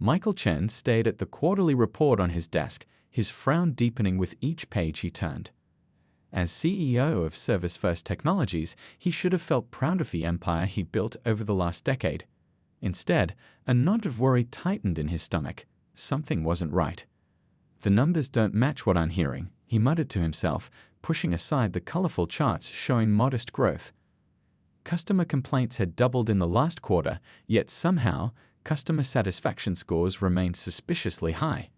Michael Chen stared at the quarterly report on his desk, his frown deepening with each page he turned. As CEO of Service First Technologies, he should have felt proud of the empire he built over the last decade. Instead, a knot of worry tightened in his stomach. Something wasn't right. "The numbers don't match what I'm hearing," he muttered to himself, pushing aside the colorful charts showing modest growth. Customer complaints had doubled in the last quarter, yet somehow, customer satisfaction scores remained suspiciously high.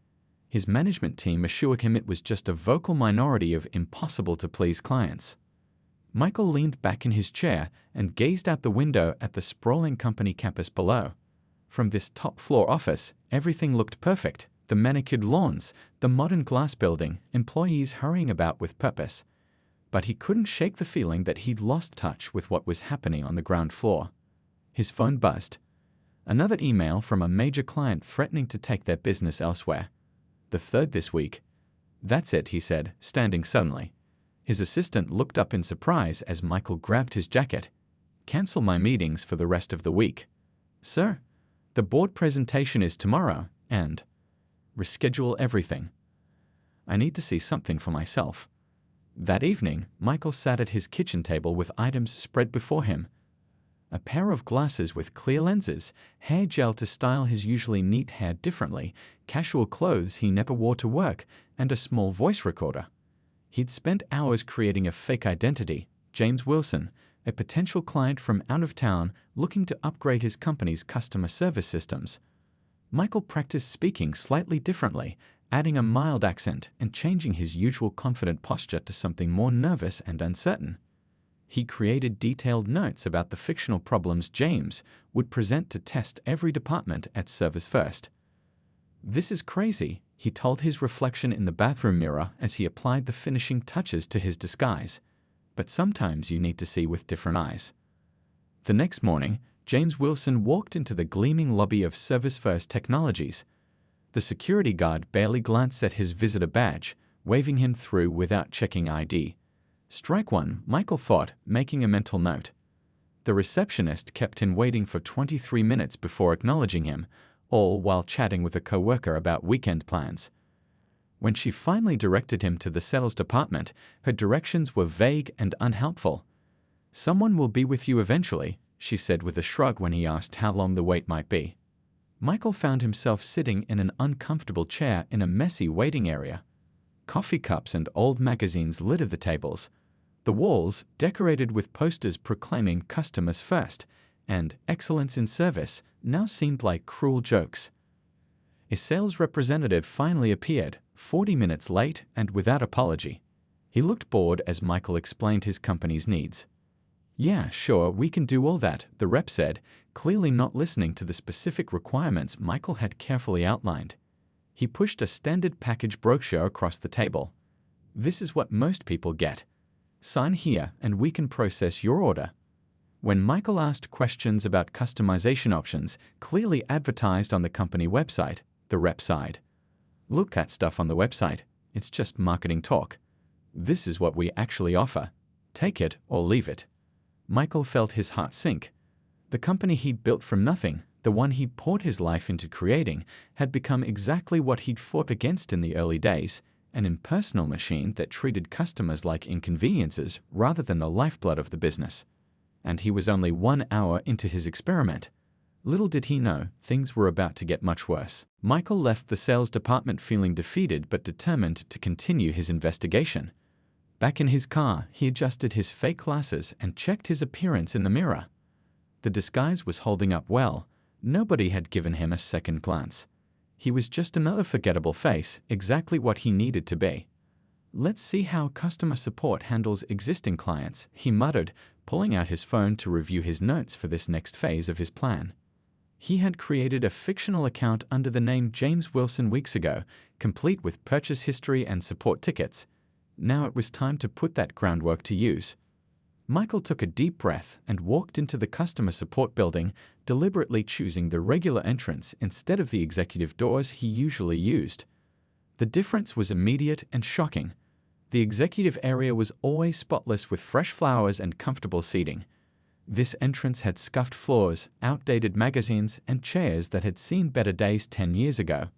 His management team assured him it was just a vocal minority of impossible-to-please clients. Michael leaned back in his chair and gazed out the window at the sprawling company campus below. From this top-floor office, everything looked perfect. The manicured lawns, the modern glass building, employees hurrying about with purpose. But he couldn't shake the feeling that he'd lost touch with what was happening on the ground floor. His phone buzzed. Another email from a major client threatening to take their business elsewhere. The third this week. "That's it," he said, standing suddenly. His assistant looked up in surprise as Michael grabbed his jacket. "Cancel my meetings for the rest of the week." "Sir, the board presentation is tomorrow, and reschedule everything. I need to see something for myself." That evening, Michael sat at his kitchen table with items spread before him. A pair of glasses with clear lenses, hair gel to style his usually neat hair differently, casual clothes he never wore to work, and a small voice recorder. He'd spent hours creating a fake identity, James Wilson, a potential client from out of town looking to upgrade his company's customer service systems. Michael practiced speaking slightly differently, adding a mild accent and changing his usual confident posture to something more nervous and uncertain. He created detailed notes about the fictional problems James would present to test every department at Service First. "This is crazy," he told his reflection in the bathroom mirror as he applied the finishing touches to his disguise. "But sometimes you need to see with different eyes." The next morning, James Wilson walked into the gleaming lobby of Service First Technologies. The security guard barely glanced at his visitor badge, waving him through without checking ID. Strike one, Michael thought, making a mental note. The receptionist kept him waiting for 23 minutes before acknowledging him, all while chatting with a coworker about weekend plans. When she finally directed him to the sales department, her directions were vague and unhelpful. "Someone will be with you eventually," she said with a shrug when he asked how long the wait might be. Michael found himself sitting in an uncomfortable chair in a messy waiting area. Coffee cups and old magazines littered the tables. The walls, decorated with posters proclaiming customers first and excellence in service, now seemed like cruel jokes. A sales representative finally appeared, 40 minutes late and without apology. He looked bored as Michael explained his company's needs. "Yeah, sure, we can do all that," the rep said, clearly not listening to the specific requirements Michael had carefully outlined. He pushed a standard package brochure across the table. "This is what most people get. Sign here and we can process your order." When Michael asked questions about customization options clearly advertised on the company website, the rep sighed. "Look at stuff on the website. It's just marketing talk. This is what we actually offer. Take it or leave it." Michael felt his heart sink. The company he'd built from nothing, the one he'd poured his life into creating, had become exactly what he'd fought against in the early days, an impersonal machine that treated customers like inconveniences rather than the lifeblood of the business. And he was only 1 hour into his experiment. Little did he know, things were about to get much worse. Michael left the sales department feeling defeated but determined to continue his investigation. Back in his car, he adjusted his fake glasses and checked his appearance in the mirror. The disguise was holding up well. Nobody had given him a second glance. He was just another forgettable face, exactly what he needed to be. "Let's see how customer support handles existing clients," he muttered, pulling out his phone to review his notes for this next phase of his plan. He had created a fictional account under the name James Wilson weeks ago, complete with purchase history and support tickets. Now it was time to put that groundwork to use. Michael took a deep breath and walked into the customer support building, deliberately choosing the regular entrance instead of the executive doors he usually used. The difference was immediate and shocking. The executive area was always spotless with fresh flowers and comfortable seating. This entrance had scuffed floors, outdated magazines, and chairs that had seen better days 10 years ago.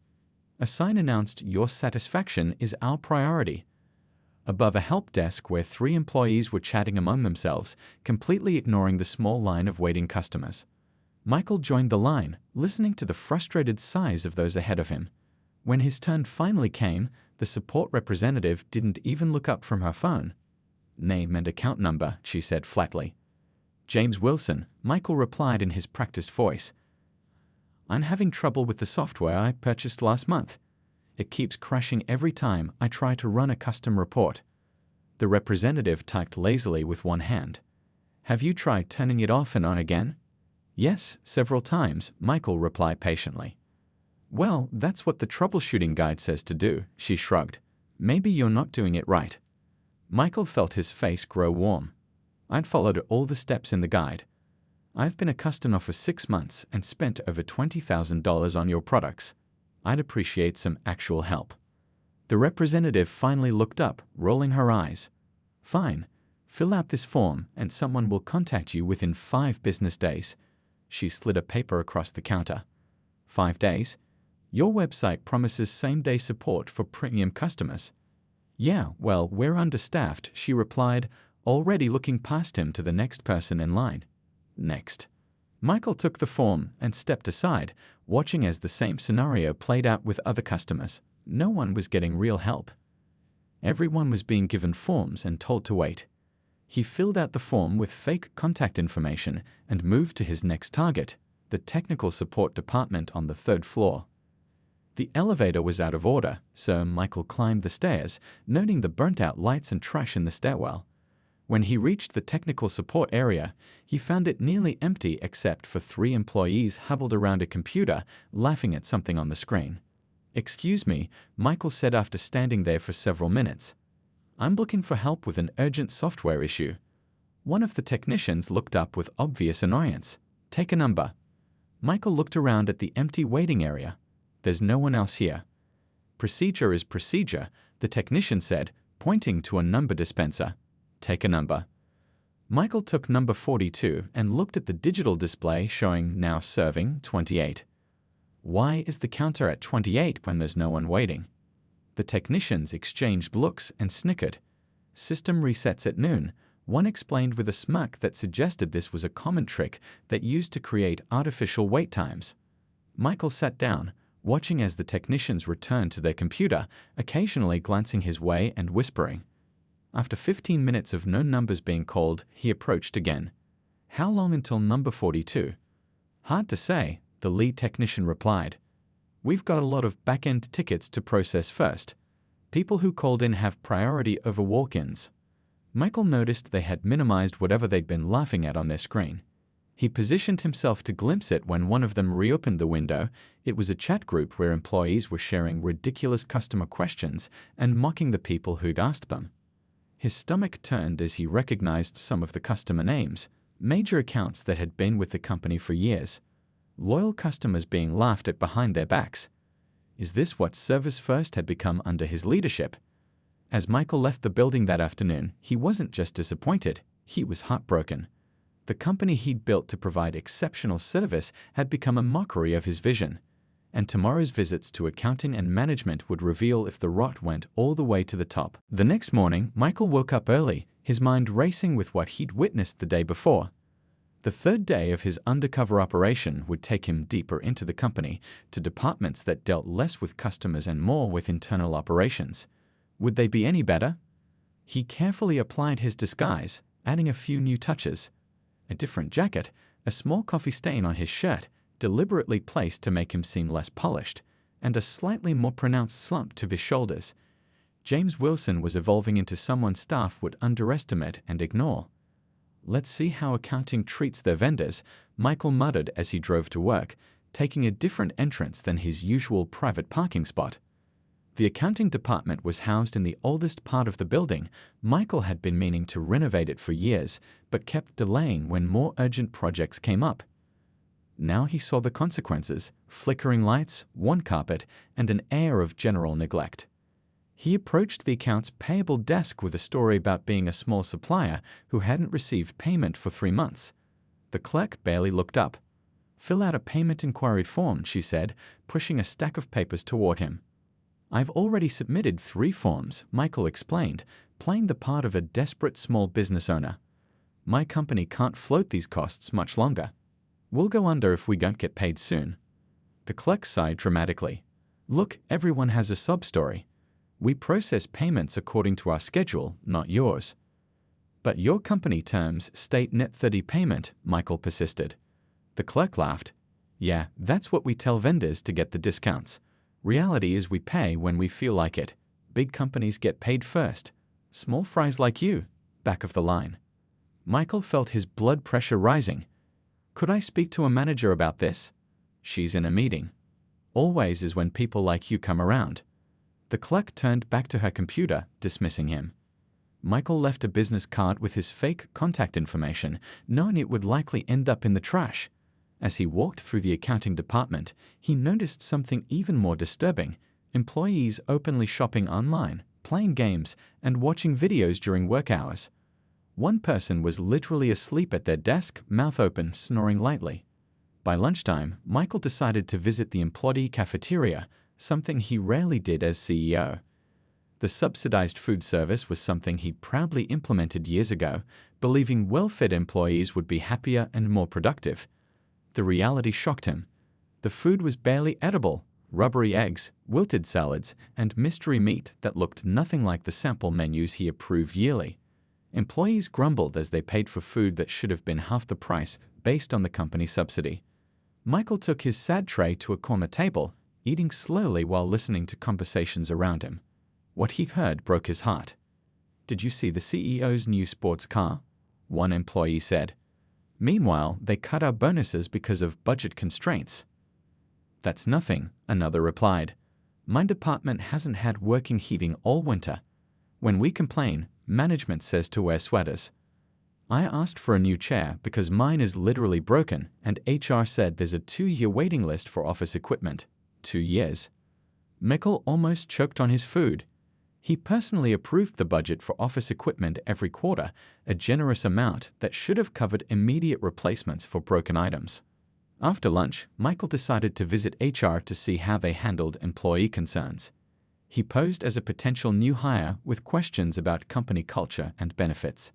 A sign announced, "Your satisfaction is our priority," above a help desk where 3 employees were chatting among themselves, completely ignoring the small line of waiting customers. Michael joined the line, listening to the frustrated sighs of those ahead of him. When his turn finally came, the support representative didn't even look up from her phone. "Name and account number," she said flatly. "James Wilson," Michael replied in his practiced voice. "I'm having trouble with the software I purchased last month. It keeps crashing every time I try to run a custom report." The representative typed lazily with one hand. "Have you tried turning it off and on again?" "Yes, several times," Michael replied patiently. "Well, that's what the troubleshooting guide says to do," she shrugged. "Maybe you're not doing it right." Michael felt his face grow warm. "I'd followed all the steps in the guide. I've been a customer for 6 months and spent over $20,000 on your products. I'd appreciate some actual help." The representative finally looked up, rolling her eyes. "Fine. Fill out this form and someone will contact you within 5 business days. She slid a paper across the counter. 5 days? Your website promises same-day support for premium customers." "Yeah, well, we're understaffed," she replied, already looking past him to the next person in line. "Next." Michael took the form and stepped aside, watching as the same scenario played out with other customers. No one was getting real help. Everyone was being given forms and told to wait. He filled out the form with fake contact information and moved to his next target, the technical support department on the 3rd floor. The elevator was out of order, so Michael climbed the stairs, noting the burnt-out lights and trash in the stairwell. When he reached the technical support area, he found it nearly empty except for 3 employees huddled around a computer, laughing at something on the screen. "Excuse me," Michael said after standing there for several minutes. "I'm looking for help with an urgent software issue." One of the technicians looked up with obvious annoyance. "Take a number." Michael looked around at the empty waiting area. "There's no one else here." "Procedure is procedure," the technician said, pointing to a number dispenser. "Take a number." Michael took number 42 and looked at the digital display showing now serving 28. Why is the counter at 28 when there's no one waiting? The technicians exchanged looks and snickered. "System resets at noon," one explained with a smirk that suggested this was a common trick that used to create artificial wait times. Michael sat down, watching as the technicians returned to their computer, occasionally glancing his way and whispering. After 15 minutes of no numbers being called, he approached again. "How long until number 42? "Hard to say," the lead technician replied. "We've got a lot of back-end tickets to process first. People who called in have priority over walk-ins." Michael noticed they had minimized whatever they'd been laughing at on their screen. He positioned himself to glimpse it when one of them reopened the window. It was a chat group where employees were sharing ridiculous customer questions and mocking the people who'd asked them. His stomach turned as he recognized some of the customer names, major accounts that had been with the company for years. Loyal customers being laughed at behind their backs. Is this what Service First had become under his leadership? As Michael left the building that afternoon, he wasn't just disappointed, he was heartbroken. The company he'd built to provide exceptional service had become a mockery of his vision. And tomorrow's visits to accounting and management would reveal if the rot went all the way to the top. The next morning, Michael woke up early, his mind racing with what he'd witnessed the day before. The 3rd day of his undercover operation would take him deeper into the company, to departments that dealt less with customers and more with internal operations. Would they be any better? He carefully applied his disguise, adding a few new touches. A different jacket, a small coffee stain on his shirt, deliberately placed to make him seem less polished, and a slightly more pronounced slump to his shoulders. James Wilson was evolving into someone staff would underestimate and ignore. "Let's see how accounting treats their vendors," Michael muttered as he drove to work, taking a different entrance than his usual private parking spot. The accounting department was housed in the oldest part of the building. Michael had been meaning to renovate it for years, but kept delaying when more urgent projects came up. Now he saw the consequences: flickering lights, worn carpet, and an air of general neglect. He approached the accounts payable desk with a story about being a small supplier who hadn't received payment for 3 months. The clerk barely looked up. "Fill out a payment inquiry form," she said, pushing a stack of papers toward him. "I've already submitted 3 forms," Michael explained, playing the part of a desperate small business owner. "My company can't float these costs much longer. We'll go under if we don't get paid soon." The clerk sighed dramatically. "Look, everyone has a sob story. We process payments according to our schedule, not yours." "But your company terms state net 30 payment," Michael persisted. The clerk laughed. "Yeah, that's what we tell vendors to get the discounts. Reality is we pay when we feel like it. Big companies get paid first. Small fries like you, back of the line." Michael felt his blood pressure rising. "Could I speak to a manager about this?" "She's in a meeting." "Always is when people like you come around." The clerk turned back to her computer, dismissing him. Michael left a business card with his fake contact information, knowing it would likely end up in the trash. As he walked through the accounting department, he noticed something even more disturbing: employees openly shopping online, playing games, and watching videos during work hours. One person was literally asleep at their desk, mouth open, snoring lightly. By lunchtime, Michael decided to visit the employee cafeteria, something he rarely did as CEO. The subsidized food service was something he proudly implemented years ago, believing well-fed employees would be happier and more productive. The reality shocked him. The food was barely edible: rubbery eggs, wilted salads, and mystery meat that looked nothing like the sample menus he approved yearly. Employees grumbled as they paid for food that should have been half the price based on the company subsidy. Michael took his sad tray to a corner table, eating slowly while listening to conversations around him. What he heard broke his heart. "Did you see the CEO's new sports car?" one employee said. "Meanwhile, they cut our bonuses because of budget constraints." "That's nothing," another replied. "My department hasn't had working heating all winter. When we complain, management says to wear sweaters. I asked for a new chair because mine is literally broken, and HR said there's a 2-year waiting list for office equipment." 2 years. Michael almost choked on his food. He personally approved the budget for office equipment every quarter, a generous amount that should have covered immediate replacements for broken items. After lunch, Michael decided to visit HR to see how they handled employee concerns. He posed as a potential new hire with questions about company culture and benefits.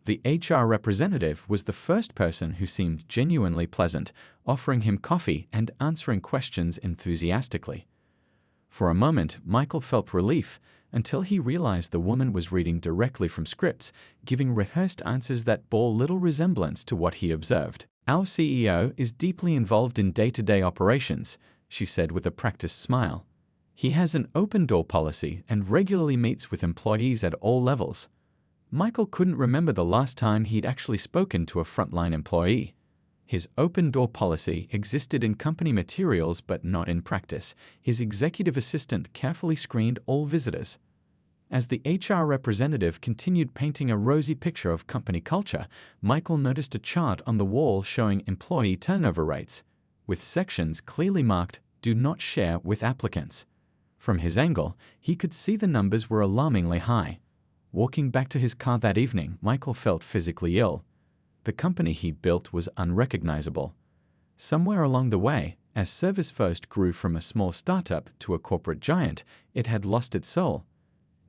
The HR representative was the first person who seemed genuinely pleasant, offering him coffee and answering questions enthusiastically. For a moment, Michael felt relief, until he realized the woman was reading directly from scripts, giving rehearsed answers that bore little resemblance to what he observed. "Our CEO is deeply involved in day-to-day operations," she said with a practiced smile. "He has an open-door policy and regularly meets with employees at all levels." Michael couldn't remember the last time he'd actually spoken to a frontline employee. His open-door policy existed in company materials but not in practice. His executive assistant carefully screened all visitors. As the HR representative continued painting a rosy picture of company culture, Michael noticed a chart on the wall showing employee turnover rates, with sections clearly marked "Do not share with applicants." From his angle, he could see the numbers were alarmingly high. Walking back to his car that evening, Michael felt physically ill. The company he'd built was unrecognizable. Somewhere along the way, as Service First grew from a small startup to a corporate giant, it had lost its soul.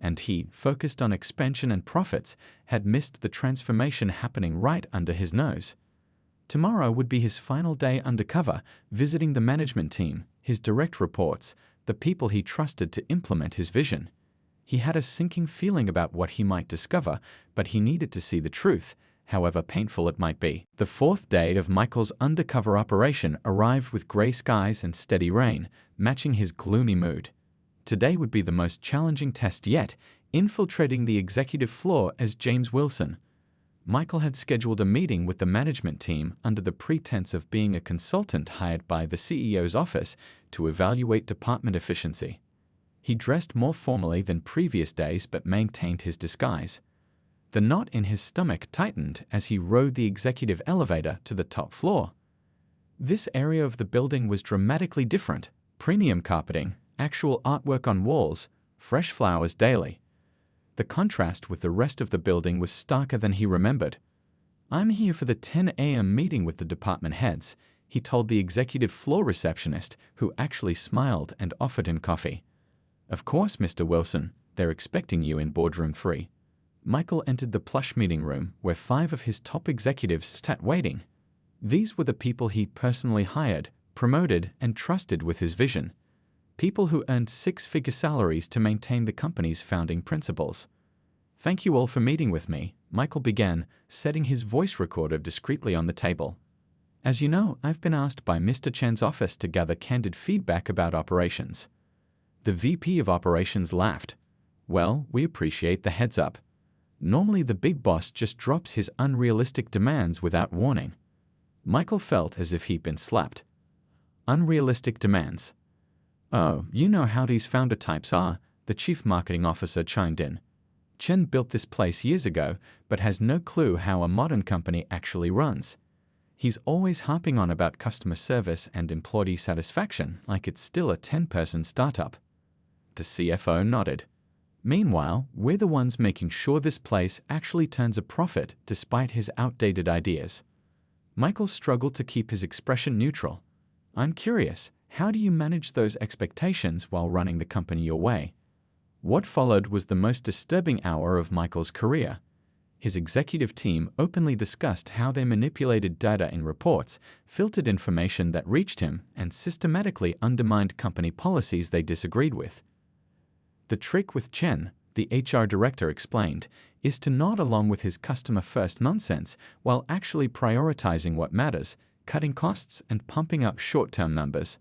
And he, focused on expansion and profits, had missed the transformation happening right under his nose. Tomorrow would be his final day undercover, visiting the management team, his direct reports, the people he trusted to implement his vision. He had a sinking feeling about what he might discover, but he needed to see the truth, however painful it might be. The 4th day of Michael's undercover operation arrived with gray skies and steady rain, matching his gloomy mood. Today would be the most challenging test yet, infiltrating the executive floor as James Wilson. Michael had scheduled a meeting with the management team under the pretense of being a consultant hired by the CEO's office to evaluate department efficiency. He dressed more formally than previous days but maintained his disguise. The knot in his stomach tightened as he rode the executive elevator to the top floor. This area of the building was dramatically different: premium carpeting, actual artwork on walls, fresh flowers daily. The contrast with the rest of the building was starker than he remembered. "I'm here for the 10 a.m. meeting with the department heads," he told the executive floor receptionist, who actually smiled and offered him coffee. "Of course, Mr. Wilson, they're expecting you in boardroom 3. Michael entered the plush meeting room where 5 of his top executives sat waiting. These were the people he personally hired, promoted, and trusted with his vision. People who earned 6-figure salaries to maintain the company's founding principles. "Thank you all for meeting with me," Michael began, setting his voice recorder discreetly on the table. "As you know, I've been asked by Mr. Chen's office to gather candid feedback about operations." The VP of Operations laughed. "Well, we appreciate the heads up. Normally the big boss just drops his unrealistic demands without warning." Michael felt as if he'd been slapped. Unrealistic demands. "Oh, you know how these founder types are," the chief marketing officer chimed in. "Chen built this place years ago, but has no clue how a modern company actually runs. He's always harping on about customer service and employee satisfaction like it's still a 10-person startup." The CFO nodded. "Meanwhile, we're the ones making sure this place actually turns a profit despite his outdated ideas." Michael struggled to keep his expression neutral. "I'm curious, how do you manage those expectations while running the company your way?" What followed was the most disturbing hour of Michael's career. His executive team openly discussed how they manipulated data in reports, filtered information that reached him, and systematically undermined company policies they disagreed with. "The trick with Chen," the HR director explained, "is to nod along with his customer-first nonsense while actually prioritizing what matters, cutting costs and pumping up short-term numbers."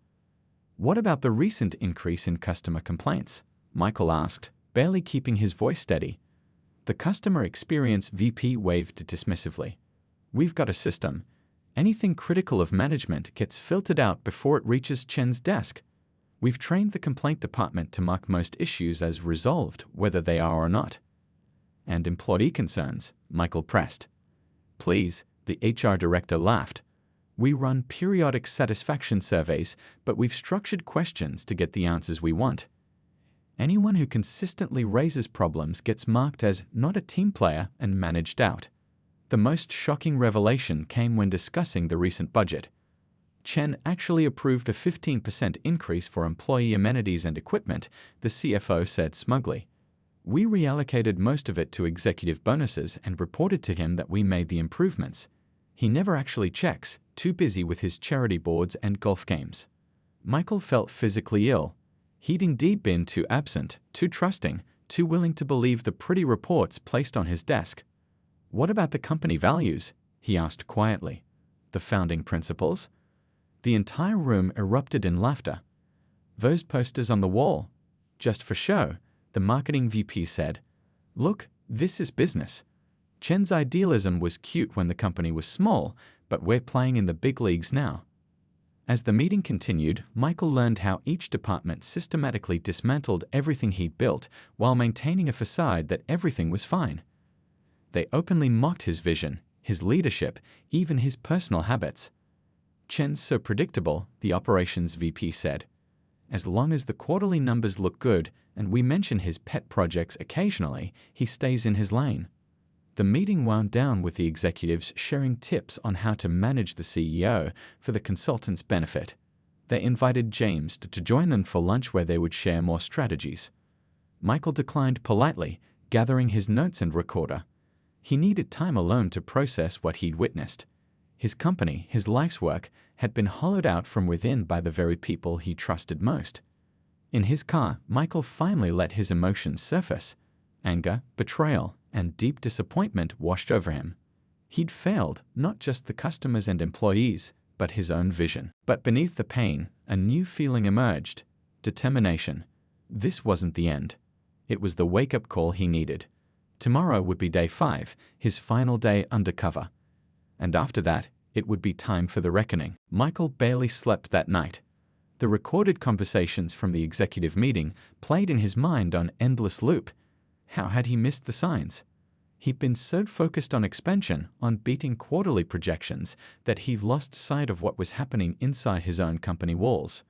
"What about the recent increase in customer complaints?" Michael asked, barely keeping his voice steady. The customer experience VP waved dismissively. "We've got a system. Anything critical of management gets filtered out before it reaches Chen's desk. We've trained the complaint department to mark most issues as resolved, whether they are or not." "And employee concerns?" Michael pressed. "Please," the HR director laughed. "We run periodic satisfaction surveys, but we've structured questions to get the answers we want. Anyone who consistently raises problems gets marked as not a team player and managed out." The most shocking revelation came when discussing the recent budget. Chen actually approved a 15% increase for employee amenities and equipment, the CFO said smugly. "We reallocated most of it to executive bonuses and reported to him that we made the improvements. He never actually checks, too busy with his charity boards and golf games." Michael felt physically ill. He'd indeed been too absent, too trusting, too willing to believe the pretty reports placed on his desk. "What about the company values?" he asked quietly. "The founding principles?" The entire room erupted in laughter. "Those posters on the wall? Just for show," the marketing VP said. "Look, this is business. Chen's idealism was cute when the company was small, but we're playing in the big leagues now." As the meeting continued, Michael learned how each department systematically dismantled everything he built while maintaining a facade that everything was fine. They openly mocked his vision, his leadership, even his personal habits. "Chen's so predictable," the operations VP said. "As long as the quarterly numbers look good and we mention his pet projects occasionally, he stays in his lane." The meeting wound down with the executives sharing tips on how to manage the CEO for the consultant's benefit. They invited James to join them for lunch where they would share more strategies. Michael declined politely, gathering his notes and recorder. He needed time alone to process what he'd witnessed. His company, his life's work, had been hollowed out from within by the very people he trusted most. In his car, Michael finally let his emotions surface. Anger, betrayal, and deep disappointment washed over him. He'd failed not just the customers and employees, but his own vision. But beneath the pain, a new feeling emerged: determination. This wasn't the end. It was the wake-up call he needed. Tomorrow would be day 5, his final day undercover. And after that, it would be time for the reckoning. Michael barely slept that night. The recorded conversations from the executive meeting played in his mind on endless loop. How had he missed the signs? He'd been so focused on expansion, on beating quarterly projections, that he'd lost sight of what was happening inside his own company walls.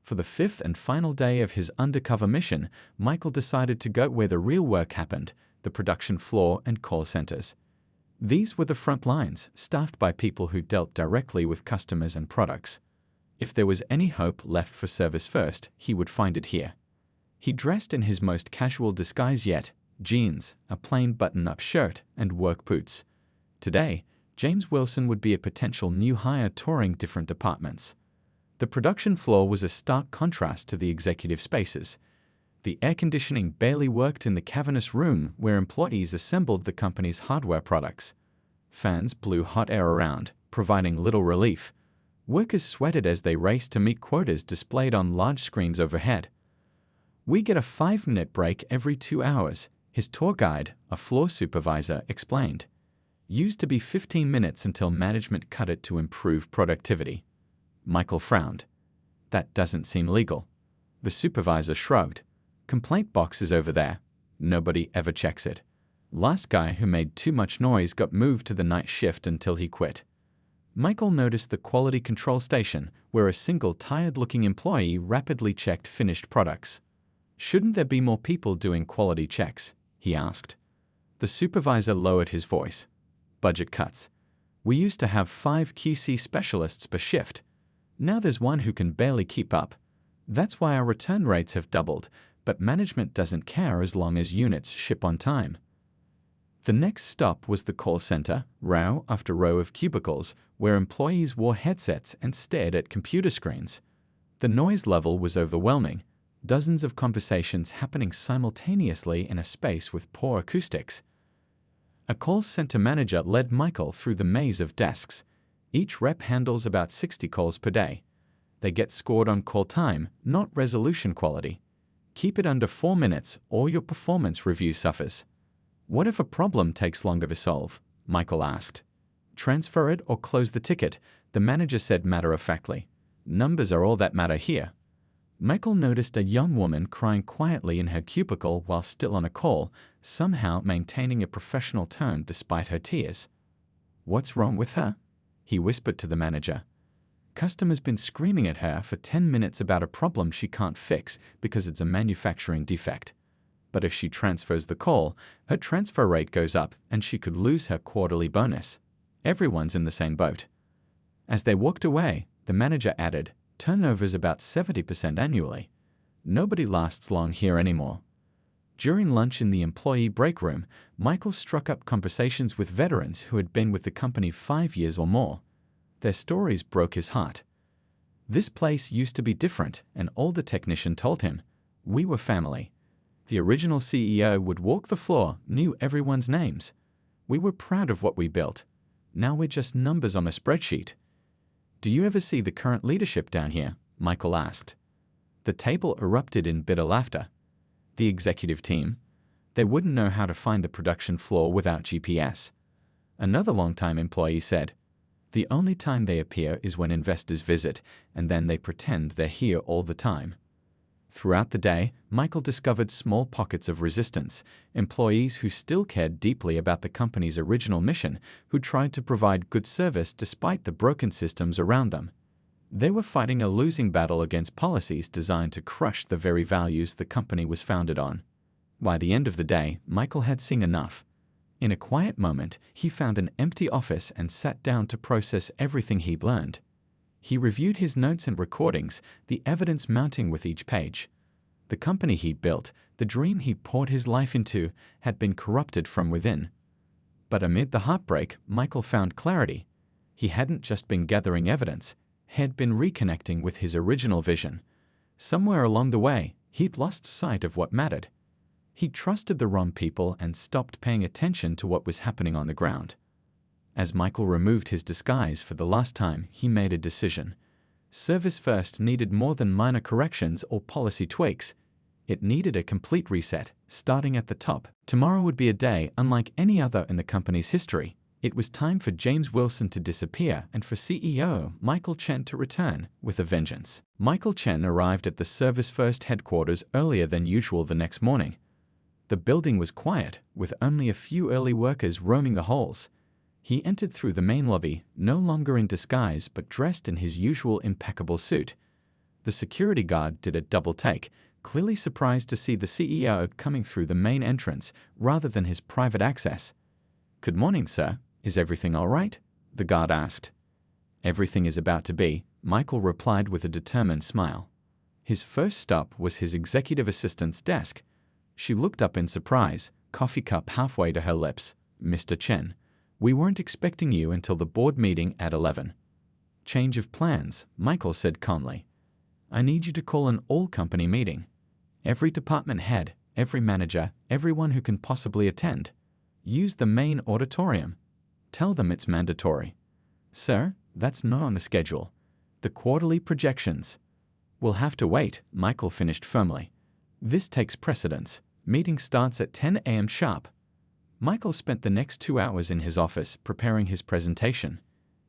For the 5th and final day of his undercover mission, Michael decided to go where the real work happened, the production floor and call centers. These were the front lines, staffed by people who dealt directly with customers and products. If there was any hope left for Service First, he would find it here. He dressed in his most casual disguise yet, jeans, a plain button-up shirt, and work boots. Today, James Wilson would be a potential new hire touring different departments. The production floor was a stark contrast to the executive spaces. The air conditioning barely worked in the cavernous room where employees assembled the company's hardware products. Fans blew hot air around, providing little relief. Workers sweated as they raced to meet quotas displayed on large screens overhead. "We get a 5-minute break every 2 hours," his tour guide, a floor supervisor, explained. Used to be 15 minutes until management cut it to improve productivity. Michael frowned. "That doesn't seem legal." The supervisor shrugged. "Complaint box is over there. Nobody ever checks it. Last guy who made too much noise got moved to the night shift until he quit." Michael noticed the quality control station, where a single tired-looking employee rapidly checked finished products. "Shouldn't there be more people doing quality checks?" he asked. The supervisor lowered his voice. "Budget cuts. We used to have 5 QC specialists per shift. Now there's one who can barely keep up. That's why our return rates have doubled, but management doesn't care as long as units ship on time." The next stop was the call center, row after row of cubicles, where employees wore headsets and stared at computer screens. The noise level was overwhelming, dozens of conversations happening simultaneously in a space with poor acoustics. A call center manager led Michael through the maze of desks. Each rep handles about 60 calls per day. They get scored on call time, not resolution quality. Keep it under 4 minutes or your performance review suffers. "What if a problem takes longer to solve?" Michael asked. "Transfer it or close the ticket," the manager said matter-of-factly. "Numbers are all that matter here." Michael noticed a young woman crying quietly in her cubicle while still on a call, somehow maintaining a professional tone despite her tears. "What's wrong with her?" he whispered to the manager. "Customer's been screaming at her for 10 minutes about a problem she can't fix because it's a manufacturing defect. But if she transfers the call, her transfer rate goes up and she could lose her quarterly bonus. Everyone's in the same boat." As they walked away, the manager added, "Turnover's about 70% annually. Nobody lasts long here anymore." During lunch in the employee break room, Michael struck up conversations with veterans who had been with the company 5 years or more. Their stories broke his heart. "This place used to be different," an older technician told him. "We were family. The original CEO would walk the floor, knew everyone's names. We were proud of what we built. Now we're just numbers on a spreadsheet." "Do you ever see the current leadership down here?" Michael asked. The table erupted in bitter laughter. "The executive team? They wouldn't know how to find the production floor without GPS." Another longtime employee said, "The only time they appear is when investors visit, and then they pretend they're here all the time." Throughout the day, Michael discovered small pockets of resistance, employees who still cared deeply about the company's original mission, who tried to provide good service despite the broken systems around them. They were fighting a losing battle against policies designed to crush the very values the company was founded on. By the end of the day, Michael had seen enough. In a quiet moment, he found an empty office and sat down to process everything he'd learned. He reviewed his notes and recordings, the evidence mounting with each page. The company he built, the dream he poured his life into, had been corrupted from within. But amid the heartbreak, Michael found clarity. He hadn't just been gathering evidence, had been reconnecting with his original vision. Somewhere along the way, he'd lost sight of what mattered. He trusted the wrong people and stopped paying attention to what was happening on the ground. As Michael removed his disguise for the last time, he made a decision. Service First needed more than minor corrections or policy tweaks. It needed a complete reset, starting at the top. Tomorrow would be a day unlike any other in the company's history. It was time for James Wilson to disappear and for CEO Michael Chen to return with a vengeance. Michael Chen arrived at the Service First headquarters earlier than usual the next morning. The building was quiet, with only a few early workers roaming the halls. He entered through the main lobby, no longer in disguise but dressed in his usual impeccable suit. The security guard did a double take, clearly surprised to see the CEO coming through the main entrance rather than his private access. "Good morning, sir," "Is everything all right?" the guard asked. "Everything is about to be," Michael replied with a determined smile. His first stop was his executive assistant's desk. She looked up in surprise, coffee cup halfway to her lips. "Mr. Chen, we weren't expecting you until the board meeting at 11. "Change of plans," Michael said calmly. "I need you to call an all-company meeting. Every department head, every manager, everyone who can possibly attend. Use the main auditorium. Tell them it's mandatory." "Sir, that's not on the schedule. The quarterly projections." "We'll have to wait," Michael finished firmly. "This takes precedence. Meeting starts at 10 a.m. sharp." Michael spent the next 2 hours in his office preparing his presentation.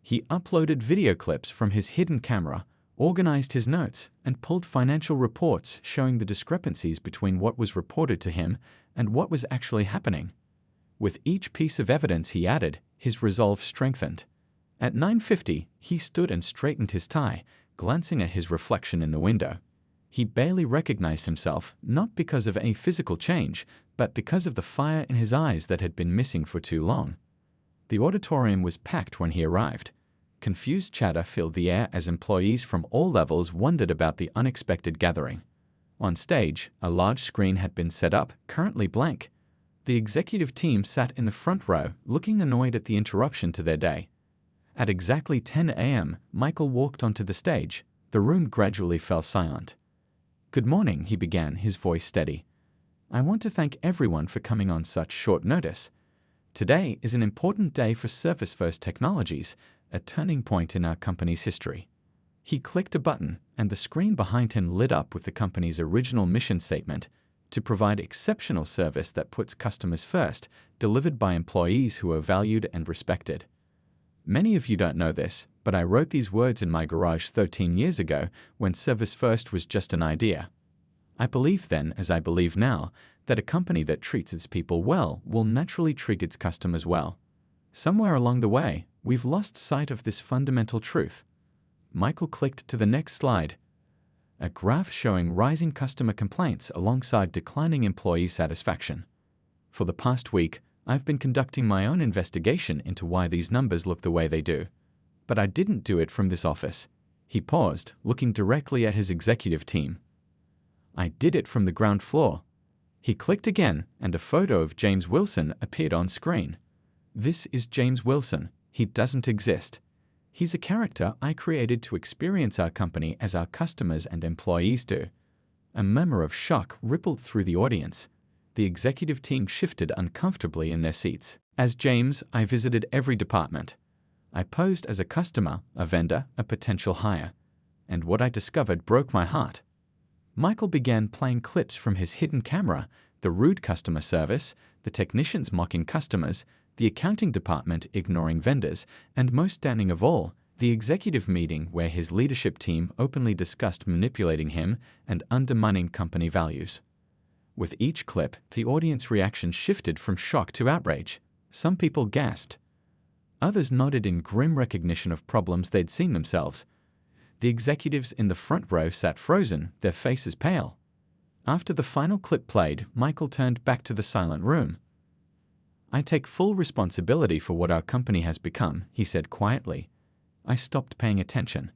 He uploaded video clips from his hidden camera, organized his notes, and pulled financial reports showing the discrepancies between what was reported to him and what was actually happening. With each piece of evidence he added, his resolve strengthened. At 9:50, he stood and straightened his tie, glancing at his reflection in the window. He barely recognized himself, not because of any physical change, but because of the fire in his eyes that had been missing for too long. The auditorium was packed when he arrived. Confused chatter filled the air as employees from all levels wondered about the unexpected gathering. On stage, a large screen had been set up, currently blank. The executive team sat in the front row, looking annoyed at the interruption to their day. At exactly 10 a.m., Michael walked onto the stage. The room gradually fell silent. "Good morning," he began, his voice steady. "I want to thank everyone for coming on such short notice. Today is an important day for Service First Technologies, a turning point in our company's history." He clicked a button, and the screen behind him lit up with the company's original mission statement: to provide exceptional service that puts customers first, delivered by employees who are valued and respected. Many of you don't know this, but I wrote these words in my garage 13 years ago when Service First was just an idea. I believed then, as I believe now, that a company that treats its people well will naturally treat its customers well. Somewhere along the way, we've lost sight of this fundamental truth. Michael clicked to the next slide. A graph showing rising customer complaints alongside declining employee satisfaction. For the past week, I've been conducting my own investigation into why these numbers look the way they do. But I didn't do it from this office. He paused, looking directly at his executive team. "I did it from the ground floor." He clicked again, and a photo of James Wilson appeared on screen. "This is James Wilson. He doesn't exist. He's a character I created to experience our company as our customers and employees do." A murmur of shock rippled through the audience. The executive team shifted uncomfortably in their seats. As James, I visited every department. I posed as a customer, a vendor, a potential hire. And what I discovered broke my heart. Michael began playing clips from his hidden camera, the rude customer service, the technicians mocking customers, the accounting department ignoring vendors, and most stunning of all, the executive meeting where his leadership team openly discussed manipulating him and undermining company values. With each clip, the audience reaction shifted from shock to outrage. Some people gasped. Others nodded in grim recognition of problems they'd seen themselves. The executives in the front row sat frozen, their faces pale. After the final clip played, Michael turned back to the silent room. "I take full responsibility for what our company has become," he said quietly. "I stopped paying attention.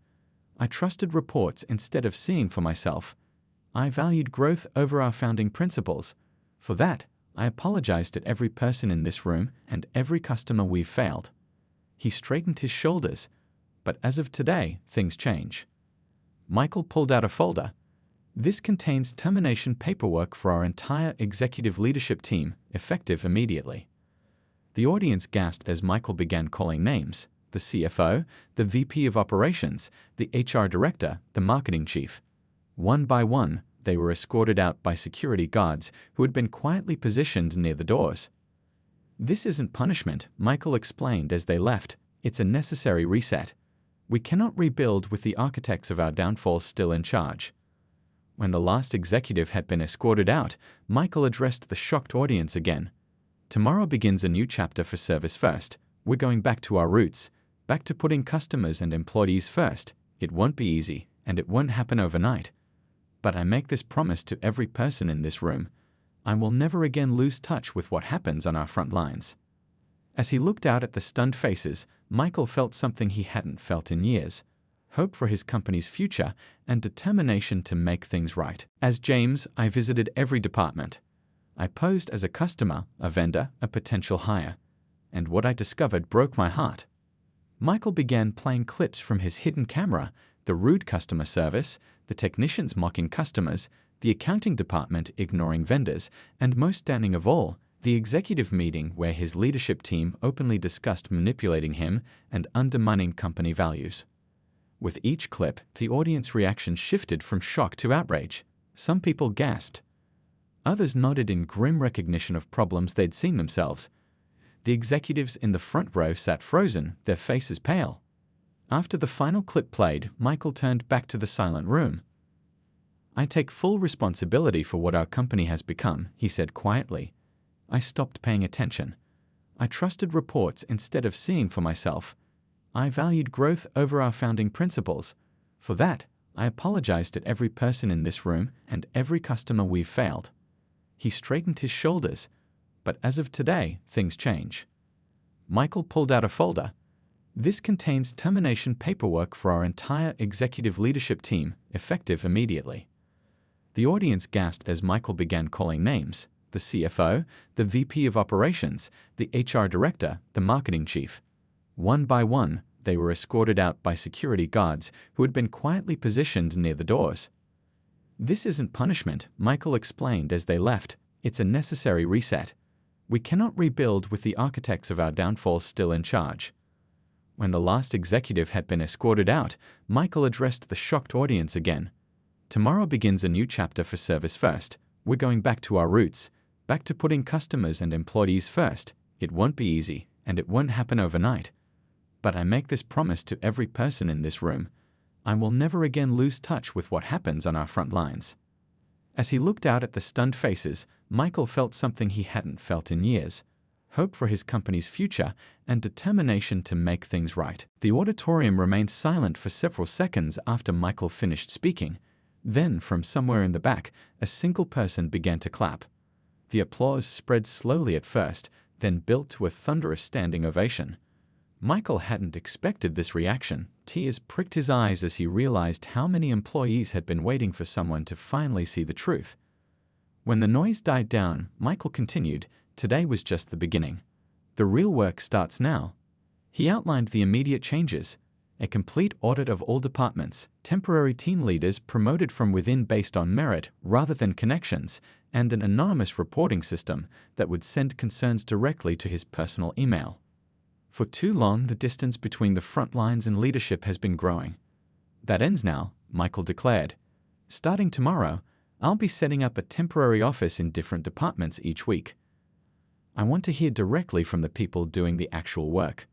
I trusted reports instead of seeing for myself. I valued growth over our founding principles. For that, I apologized to every person in this room and every customer we've failed." He straightened his shoulders. But as of today, things change. Michael pulled out a folder. "This contains termination paperwork for our entire executive leadership team, effective immediately." The audience gasped as Michael began calling names: the CFO, the VP of Operations, the HR Director, the Marketing Chief. One by one, they were escorted out by security guards who had been quietly positioned near the doors. "This isn't punishment," Michael explained as they left. "It's a necessary reset. We cannot rebuild with the architects of our downfall still in charge." When the last executive had been escorted out, Michael addressed the shocked audience again. "Tomorrow begins a new chapter for Service First. We're going back to our roots, back to putting customers and employees first. It won't be easy, and it won't happen overnight. But I make this promise to every person in this room: I will never again lose touch with what happens on our front lines." As he looked out at the stunned faces, Michael felt something he hadn't felt in years: hope for his company's future and determination to make things right. As James, I visited every department. I posed as a customer, a vendor, a potential hire, and what I discovered broke my heart. Michael began playing clips from his hidden camera: the rude customer service, the technicians mocking customers, the accounting department ignoring vendors, and most stunning of all, the executive meeting where his leadership team openly discussed manipulating him and undermining company values. With each clip, the audience reaction shifted from shock to outrage. Some people gasped. Others nodded in grim recognition of problems they'd seen themselves. The executives in the front row sat frozen, their faces pale. After the final clip played, Michael turned back to the silent room. "I take full responsibility for what our company has become," he said quietly. "I stopped paying attention. I trusted reports instead of seeing for myself. I valued growth over our founding principles. For that, I apologized to every person in this room and every customer we've failed." He straightened his shoulders. But as of today, things change. Michael pulled out a folder. "This contains termination paperwork for our entire executive leadership team, effective immediately." The audience gasped as Michael began calling names: the CFO, the VP of operations, the HR director, the marketing chief. One by one, they were escorted out by security guards who had been quietly positioned near the doors. "This isn't punishment," Michael explained as they left. "It's a necessary reset. We cannot rebuild with the architects of our downfall still in charge." When the last executive had been escorted out, Michael addressed the shocked audience again. "Tomorrow begins a new chapter for Service First. We're going back to our roots, back to putting customers and employees first. It won't be easy, and it won't happen overnight. But I make this promise to every person in this room: I will never again lose touch with what happens on our front lines." As he looked out at the stunned faces, Michael felt something he hadn't felt in years: hope for his company's future and determination to make things right. The auditorium remained silent for several seconds after Michael finished speaking. Then, from somewhere in the back, a single person began to clap. The applause spread slowly at first, then built to a thunderous standing ovation. Michael hadn't expected this reaction. Tears pricked his eyes as he realized how many employees had been waiting for someone to finally see the truth. When the noise died down, Michael continued, "Today was just the beginning. The real work starts now." He outlined the immediate changes: a complete audit of all departments, temporary team leaders promoted from within based on merit rather than connections, and an anonymous reporting system that would send concerns directly to his personal email. For too long, the distance between the front lines and leadership has been growing. "That ends now," Michael declared. "Starting tomorrow, I'll be setting up a temporary office in different departments each week. I want to hear directly from the people doing the actual work."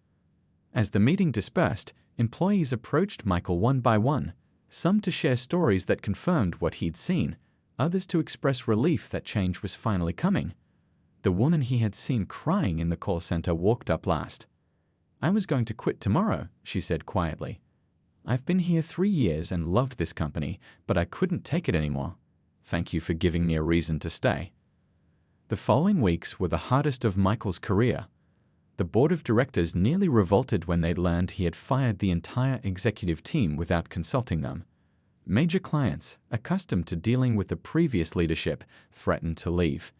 As the meeting dispersed, employees approached Michael one by one, some to share stories that confirmed what he'd seen, others to express relief that change was finally coming. The woman he had seen crying in the call center walked up last. "I was going to quit tomorrow," she said quietly. "I've been here 3 years and loved this company, but I couldn't take it anymore. Thank you for giving me a reason to stay." The following weeks were the hardest of Michael's career. The board of directors nearly revolted when they learned he had fired the entire executive team without consulting them. Major clients, accustomed to dealing with the previous leadership, threatened to leave.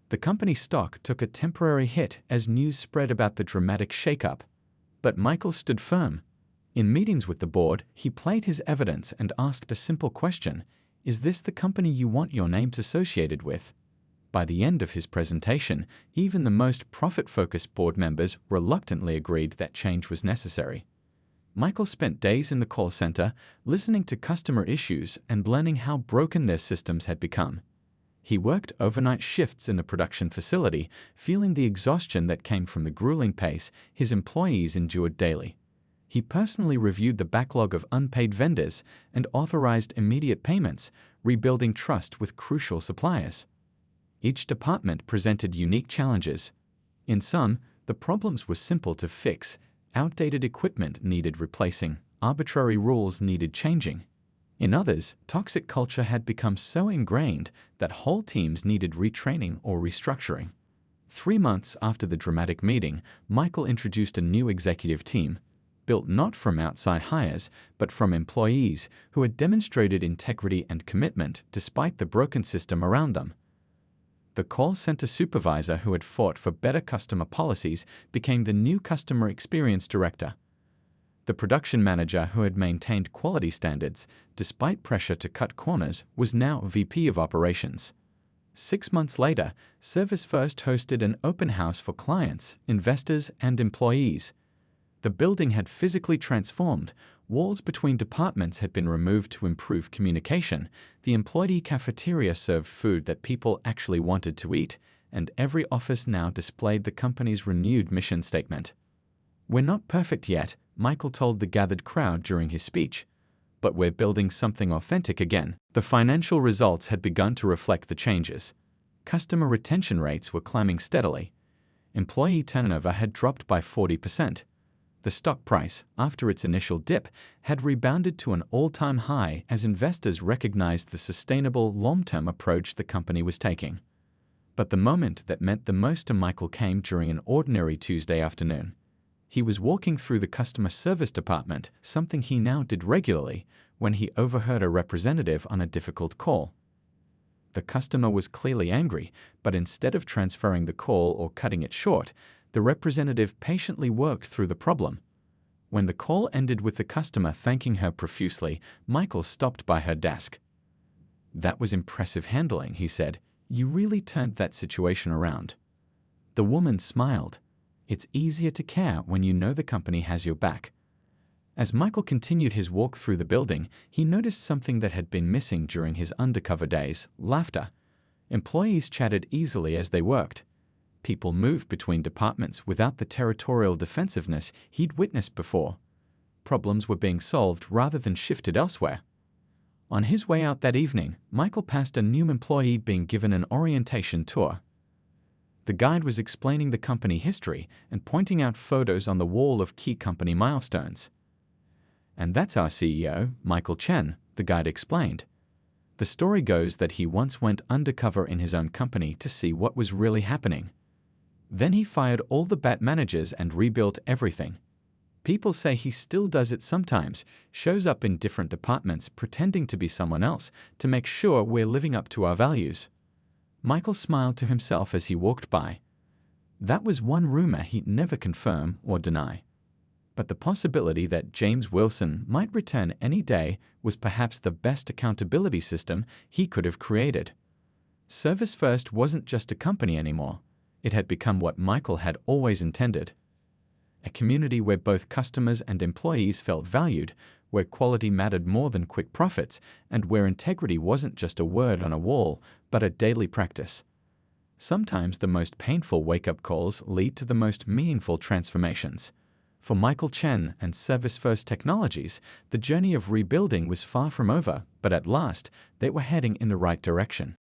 The company's stock took a temporary hit as news spread about the dramatic shakeup. But Michael stood firm. In meetings with the board, he played his evidence and asked a simple question: "Is this the company you want your names associated with?" By the end of his presentation, even the most profit-focused board members reluctantly agreed that change was necessary. Michael spent days in the call center, listening to customer issues and learning how broken their systems had become. He worked overnight shifts in the production facility, feeling the exhaustion that came from the grueling pace his employees endured daily. He personally reviewed the backlog of unpaid vendors and authorized immediate payments, rebuilding trust with crucial suppliers. Each department presented unique challenges. In some, the problems were simple to fix: outdated equipment needed replacing, arbitrary rules needed changing. In others, toxic culture had become so ingrained that whole teams needed retraining or restructuring. 3 months after the dramatic meeting, Michael introduced a new executive team, built not from outside hires, but from employees who had demonstrated integrity and commitment despite the broken system around them. The call center supervisor who had fought for better customer policies became the new customer experience director. The production manager who had maintained quality standards despite pressure to cut corners was now VP of operations. 6 months later, Service First hosted an open house for clients, investors, and employees. The building had physically transformed. Walls between departments had been removed to improve communication. The employee cafeteria served food that people actually wanted to eat, and every office now displayed the company's renewed mission statement. "We're not perfect yet," Michael told the gathered crowd during his speech, "but we're building something authentic again." The financial results had begun to reflect the changes. Customer retention rates were climbing steadily. Employee turnover had dropped by 40%. The stock price, after its initial dip, had rebounded to an all-time high as investors recognized the sustainable, long-term approach the company was taking. But the moment that meant the most to Michael came during an ordinary Tuesday afternoon. He was walking through the customer service department, something he now did regularly, when he overheard a representative on a difficult call. The customer was clearly angry, but instead of transferring the call or cutting it short, the representative patiently worked through the problem. When the call ended with the customer thanking her profusely, Michael stopped by her desk. "That was impressive handling," he said. "You really turned that situation around." The woman smiled. "It's easier to care when you know the company has your back." As Michael continued his walk through the building, he noticed something that had been missing during his undercover days: laughter. Employees chatted easily as they worked. People moved between departments without the territorial defensiveness he'd witnessed before. Problems were being solved rather than shifted elsewhere. On his way out that evening, Michael passed a new employee being given an orientation tour. The guide was explaining the company history and pointing out photos on the wall of key company milestones. "And that's our CEO, Michael Chen," the guide explained. The story goes that he once went undercover in his own company to see what was really happening. Then he fired all the bad managers and rebuilt everything. People say he still does it sometimes, shows up in different departments pretending to be someone else to make sure we're living up to our values. Michael smiled to himself as he walked by. That was one rumor he'd never confirm or deny. But the possibility that James Wilson might return any day was perhaps the best accountability system he could have created. Service First wasn't just a company anymore. It had become what Michael had always intended. A community where both customers and employees felt valued, where quality mattered more than quick profits, and where integrity wasn't just a word on a wall, but a daily practice. Sometimes the most painful wake-up calls lead to the most meaningful transformations. For Michael Chen and Service First Technologies, the journey of rebuilding was far from over, but at last, they were heading in the right direction.